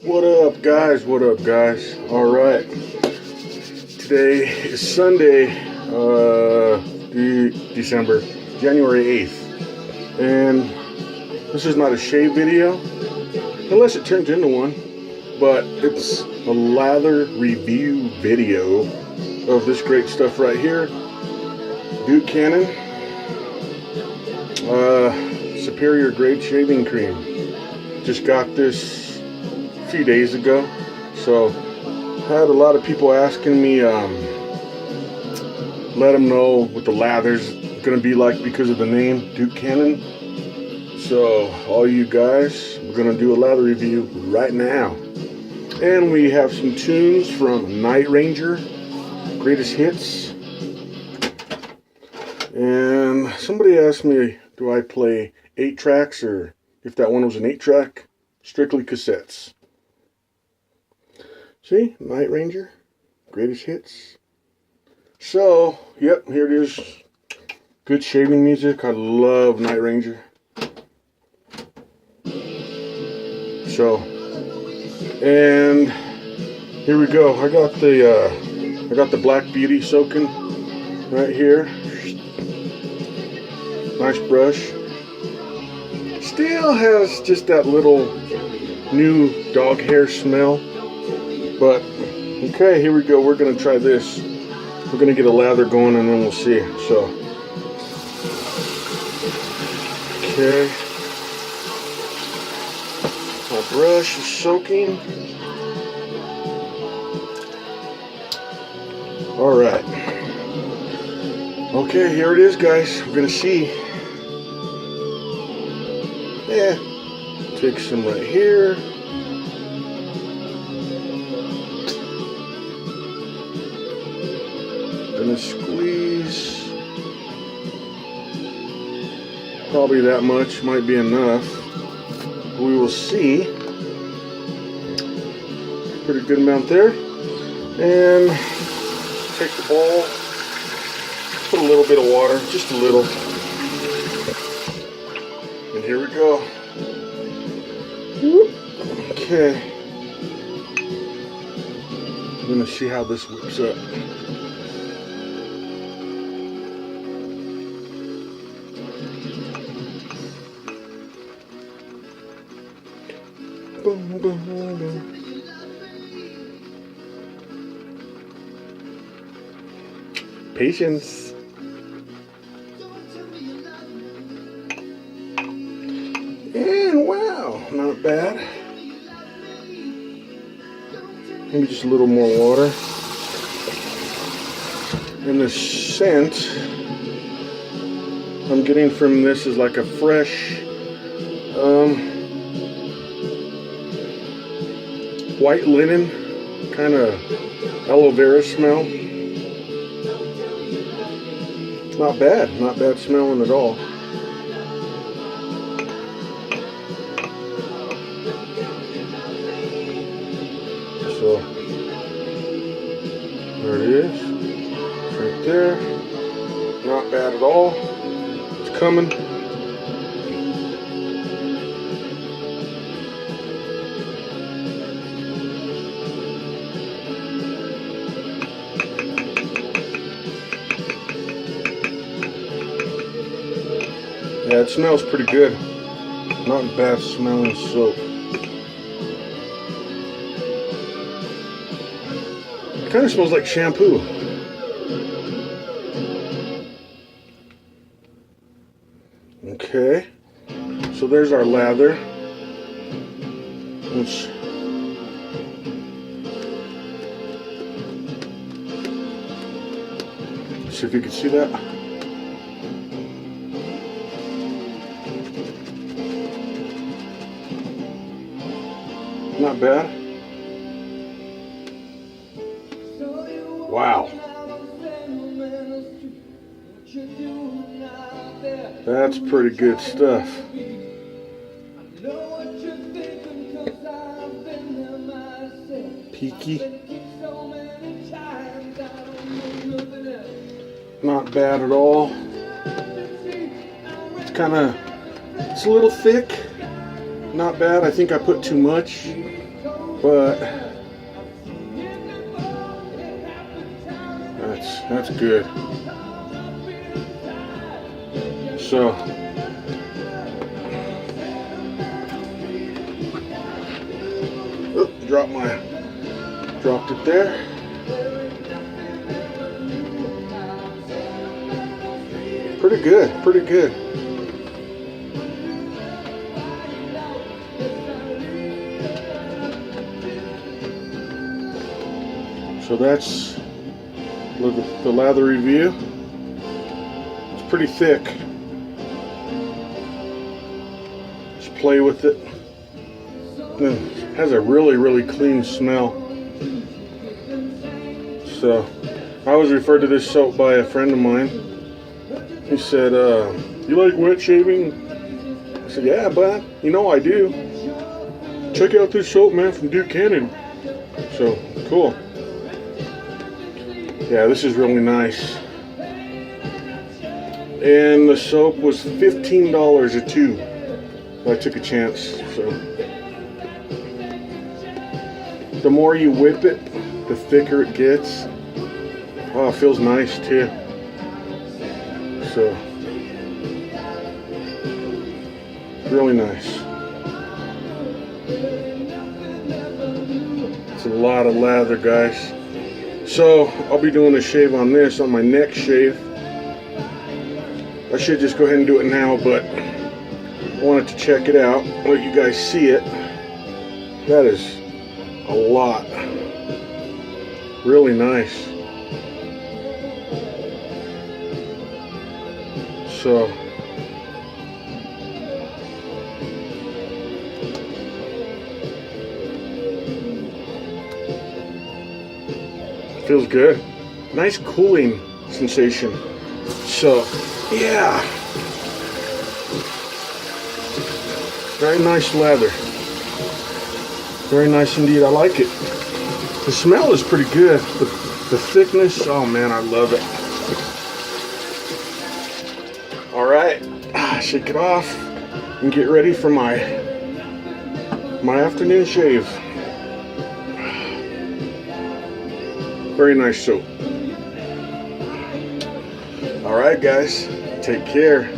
What up, guys? What up, guys? All right. Today is Sunday, December, January 8th. And this is not a shave video, unless it turns into one. But it's a lather review video of this great stuff right here. Duke Cannon Superior Grade Shaving Cream. Just got this a few days ago. So had a lot of people asking me, let them know what the lather's gonna be like because of the name Duke Cannon. So all you guys, we're gonna do a lather review right now. And we have some tunes from Night Ranger, Greatest Hits. And somebody asked me, do I play 8 tracks or if that one was an 8-track, strictly cassettes. See, Night Ranger, Greatest Hits. So, yep, here it is. Good shaving music. I love Night Ranger. So, and here we go. I got the Black Beauty soaking right here. Nice brush. Still has just that little new dog hair smell. But, okay, here we go. We're going to try this. We're going to get a lather going and then we'll see. So, okay. My brush is soaking. Alright. Okay, here it is, guys. We're going to see. Yeah. Take some right here. Gonna squeeze. Probably that much, might be enough. We will see. Pretty good amount there. And take the bowl, put a little bit of water, just a little. And here we go. Okay. I'm gonna see how this whips up. Boom, boom, boom. Patience. And wow, not bad. Maybe just a little more water. And the scent I'm getting from this is like a fresh white linen, kind of aloe vera smell. Not bad smelling at all. So, there it is, it's right there. Not bad at all. It's coming. Yeah, it smells pretty good. Not bad smelling soap. It kind of smells like shampoo. Okay, so there's our lather. Let's see if you can see that. Not bad. Wow. That's pretty good stuff. Peaky. Not bad at all. It's a little thick. Not bad. I think I put too much. but that's good. So dropped it there. Pretty good, pretty good. So that's the lather review. It's pretty thick. Just play with it. It has a really clean smell. So I was referred to this soap by a friend of mine. He said, you like wet shaving? I said, yeah, bud, you know I do. Check out this soap, man, from Duke Cannon. So cool. Yeah, this is really nice. And the soap was $15 a tube. So I took a chance. So the more you whip it, the thicker it gets. Oh, it feels nice too. So really nice. It's a lot of lather, guys. So I'll be doing a shave on this on my next shave. I should just go ahead and do it now, but I wanted to check it out, let you guys see it. That is a lot. Really nice. So feels good. Nice cooling sensation. So yeah, very nice lather. Very nice indeed. I like it. The smell is pretty good. The thickness, oh man, I love it. All right, shake it off and get ready for my afternoon shave. Very nice soap. All right, guys, take care.